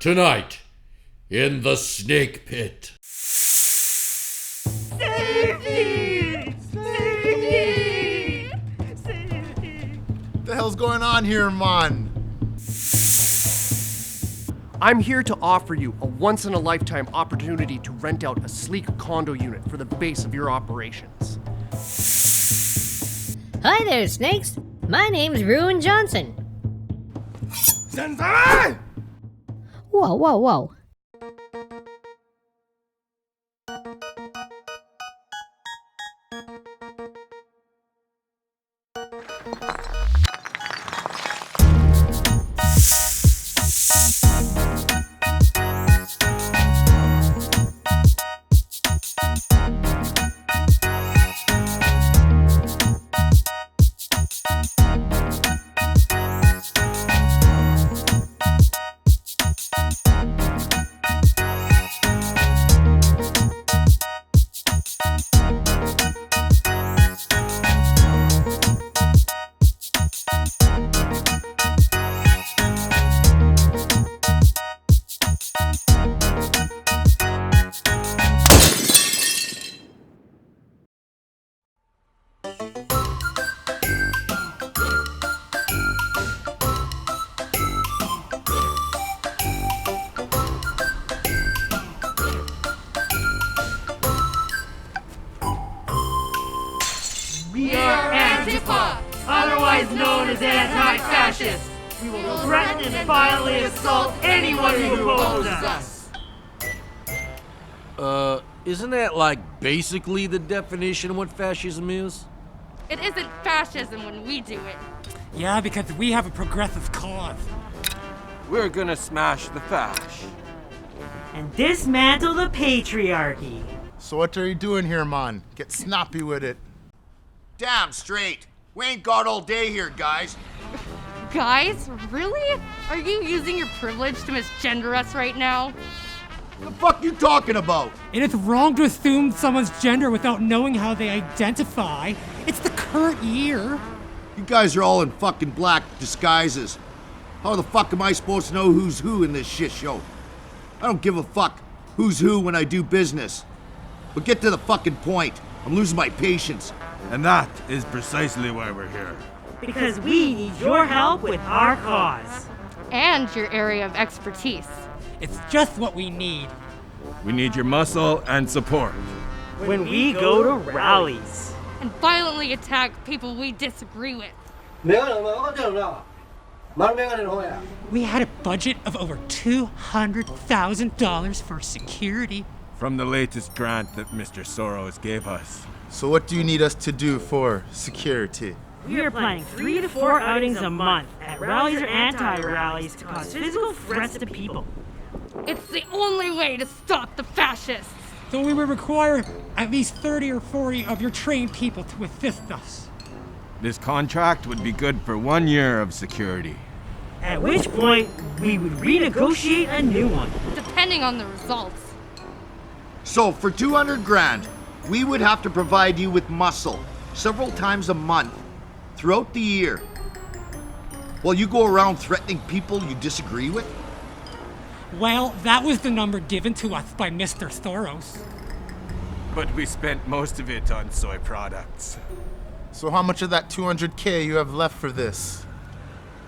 Tonight, in the snake pit. Safety! Safety! Safety! What the hell's going on here, man? I'm here to offer you a once-in-a-lifetime opportunity to rent out a sleek condo unit for the base of your operations. Hi there, snakes. My name's Ruin Johnson. Sensei! Whoa, whoa, whoa. We are Antifa, otherwise known as anti-fascists. We will threaten and violently assault anyone who opposes us. Isn't that like basically the definition of what fascism is? It isn't fascism when we do it. Yeah, because we have a progressive cause. We're gonna smash the fash. And dismantle the patriarchy. So what are you doing here, man? Get snappy with it. Damn straight. We ain't got all day here, guys. Guys, really? Are you using your privilege to misgender us right now? The fuck you talking about? It is wrong to assume someone's gender without knowing how they identify. It's the current year. You guys are all in fucking black disguises. How the fuck am I supposed to know who's who in this shit show? I don't give a fuck who's who when I do business. But get to the fucking point. I'm losing my patience. And that is precisely why we're here. Because we need your help with our cause. And your area of expertise. It's just what we need. We need your muscle and support. When we go to rallies. And violently attack people we disagree with. We had a budget of over $200,000 for security. From the latest grant that Mr. Soros gave us. So what do you need us to do for security? We are planning 3 to 4 outings a month at rallies or anti-rallies to cause physical threats to people. It's the only way to stop the fascists. So we would require at least 30 or 40 of your trained people to assist us. This contract would be good for 1 year of security. At which point, we would renegotiate a new one. Depending on the results. So for 200 grand, we would have to provide you with muscle several times a month throughout the year. While you go around threatening people you disagree with? Well, that was the number given to us by Mr. Soros. But we spent most of it on soy products. So how much of that 200K you have left for this?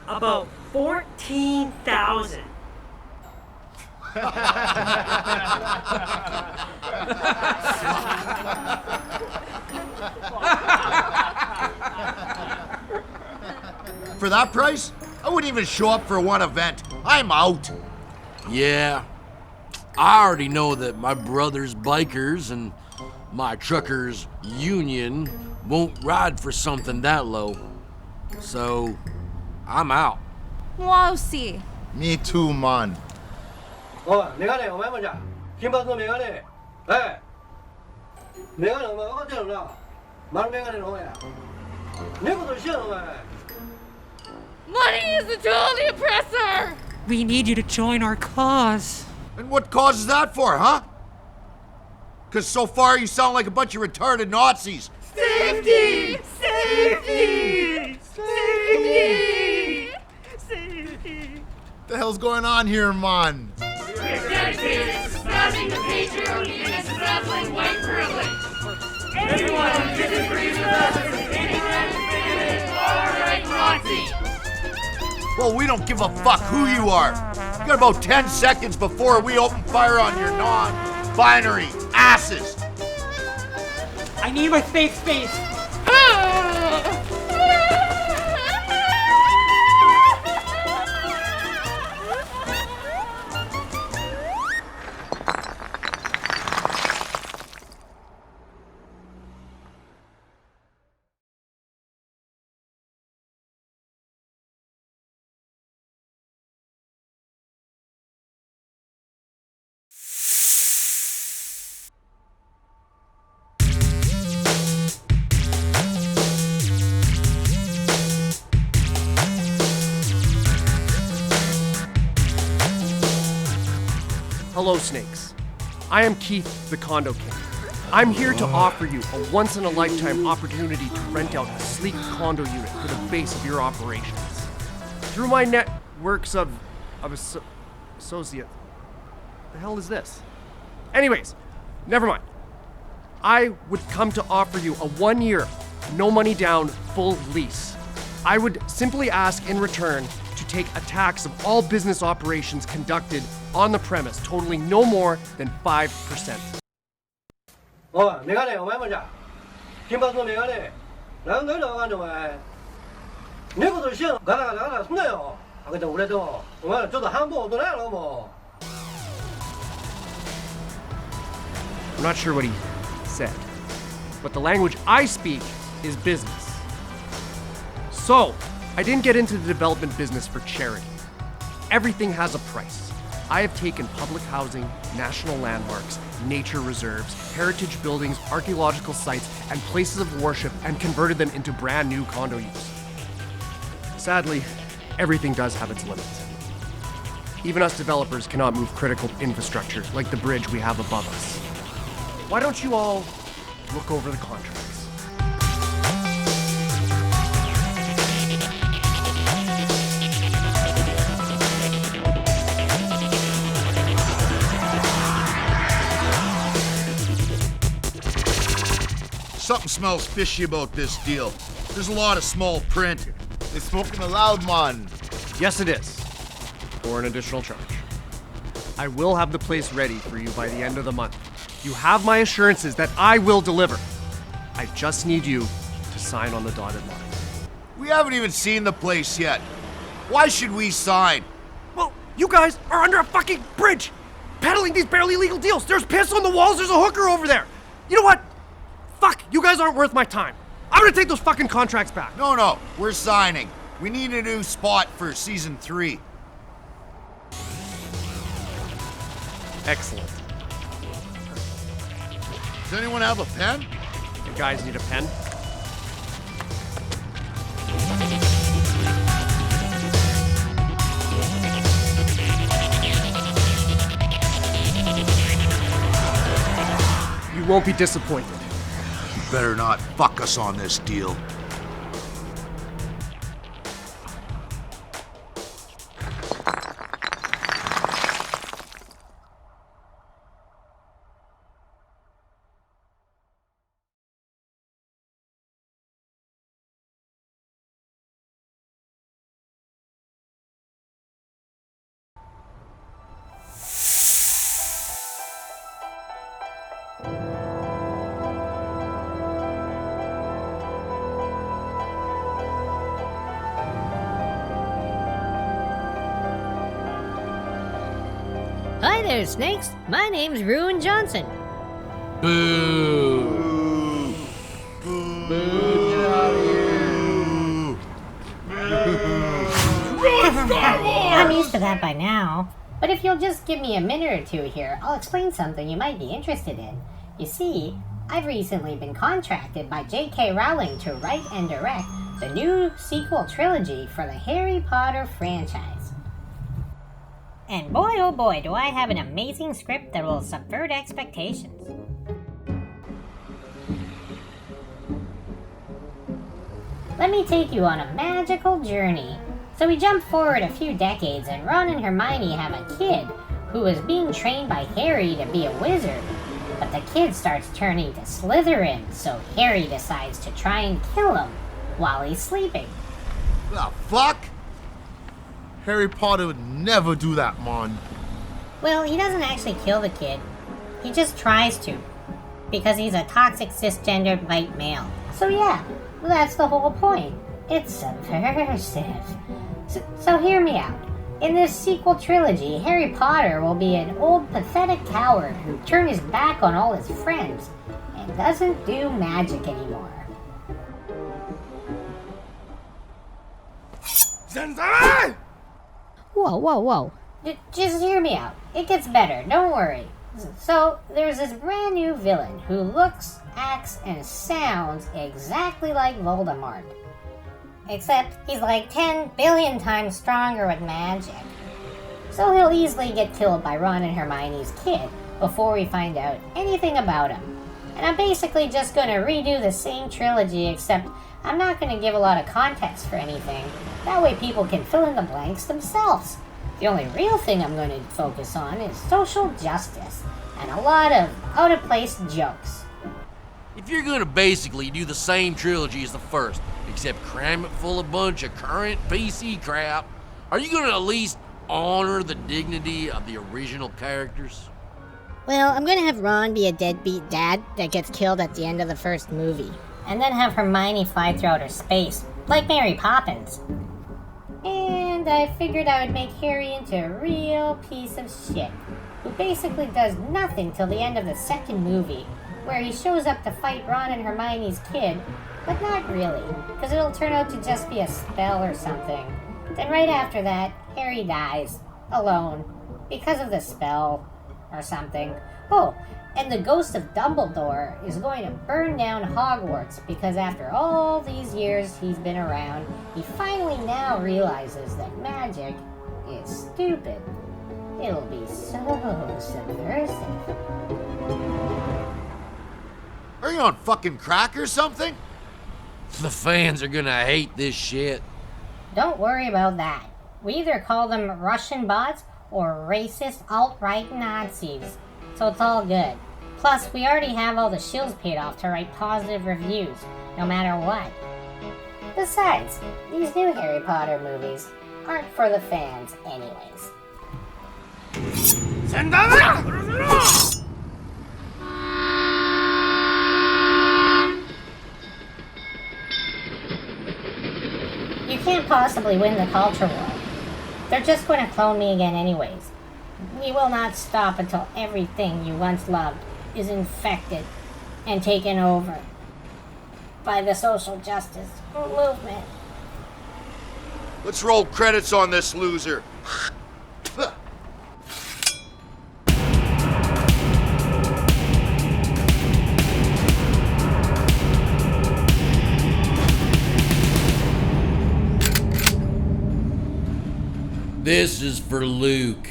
About 14,000. For that price, I wouldn't even show up for one event. I'm out. Yeah. I already know that my brother's bikers and my truckers' union won't ride for something that low. So, I'm out. Wow, see. Me too, man. Money is the tool of the oppressor! We need you to join our cause. And what cause is that for, huh? Because so far you sound like a bunch of retarded Nazis. Safety! Safety! Safety! Safety! What the hell's going on here, man? Reviving the patriarchy and dismantling white privilege. Anyone who disagrees with us is an ignorant, bigoted, far-right Nazi. Well, we don't give a fuck who you are. You got about 10 seconds before we open fire on your non-binary asses. I need my safe space. Hello, Snakes. I am Keith, the Condo King. I'm here to offer you a once-in-a-lifetime opportunity to rent out a sleek condo unit for the base of your operations. Through my networks of associate... The hell is this? Anyways, never mind. I would come to offer you a 1-year, no money down, full lease. I would simply ask in return to take a tax of all business operations conducted on the premise, totaling no more than 5%. おい、メガネ、お前もじゃ。金髪のメガネ。なんでわかんのお前。猫と一緒やの。ガラガラガラすんなよ。開けて俺と。お前らちょっと半分大人やろ、もう。I'm not sure what he said, but the language I speak is business. So, I didn't get into the development business for charity. Everything has a price. I have taken public housing, national landmarks, nature reserves, heritage buildings, archaeological sites, and places of worship and converted them into brand new condo use. Sadly, everything does have its limits. Even us developers cannot move critical infrastructure like the bridge we have above us. Why don't you all look over the contracts? Something smells fishy about this deal. There's a lot of small print. They're smoking a loud man. Yes, it is. For an additional charge. I will have the place ready for you by the end of the month. You have my assurances that I will deliver. I just need you to sign on the dotted line. We haven't even seen the place yet. Why should we sign? Well, you guys are under a fucking bridge, peddling these barely legal deals. There's piss on the walls, there's a hooker over there. You know what? Fuck, you guys aren't worth my time. I'm gonna take those fucking contracts back. No, we're signing. We need a new spot for season 3. Excellent. Does anyone have a pen? You guys need a pen? You won't be disappointed. You better not fuck us on this deal. Hi there, Snakes. My name's Ruin Johnson. Boo! Boo! Get out of here! Run, Star Wars! I'm used to that by now. But if you'll just give me a minute or two here, I'll explain something you might be interested in. You see, I've recently been contracted by J.K. Rowling to write and direct the new sequel trilogy for the Harry Potter franchise. And boy oh boy do I have an amazing script that will subvert expectations. Let me take you on a magical journey. So we jump forward a few decades and Ron and Hermione have a kid who is being trained by Harry to be a wizard. But the kid starts turning to Slytherin, so Harry decides to try and kill him while he's sleeping. The fuck? Harry Potter would never do that, man. Well, he doesn't actually kill the kid. He just tries to. Because he's a toxic cisgendered white male. So yeah, that's the whole point. It's subversive. So hear me out. In this sequel trilogy, Harry Potter will be an old pathetic coward who turned his back on all his friends and doesn't do magic anymore. Whoa. Just hear me out. It gets better, don't worry. So, there's this brand new villain who looks, acts, and sounds exactly like Voldemort. Except he's like 10 billion times stronger with magic. So he'll easily get killed by Ron and Hermione's kid before we find out anything about him. And I'm basically just going to redo the same trilogy, except I'm not going to give a lot of context for anything. That way people can fill in the blanks themselves. The only real thing I'm going to focus on is social justice and a lot of out-of-place jokes. If you're gonna basically do the same trilogy as the first, except cram it full of bunch of current PC crap, are you gonna at least honor the dignity of the original characters? Well, I'm gonna have Ron be a deadbeat dad that gets killed at the end of the first movie. And then have Hermione fly through outer space, like Mary Poppins. And I figured I would make Harry into a real piece of shit, who basically does nothing till the end of the second movie, where he shows up to fight Ron and Hermione's kid, but not really, because it'll turn out to just be a spell or something. Then right after that, Harry dies, alone, because of the spell, or something. Oh, and the ghost of Dumbledore is going to burn down Hogwarts, because after all these years he's been around, he finally now realizes that magic is stupid. It'll be so subversive. Are you on fucking crack or something? The fans are gonna hate this shit. Don't worry about that. We either call them Russian bots or racist alt-right Nazis, so it's all good. Plus, we already have all the shills paid off to write positive reviews, no matter what. Besides, these new Harry Potter movies aren't for the fans anyways. You can't possibly win the culture war. They're just going to clone me again anyways. We will not stop until everything you once loved is infected and taken over by the social justice movement. Let's roll credits on this loser. This is for Luke.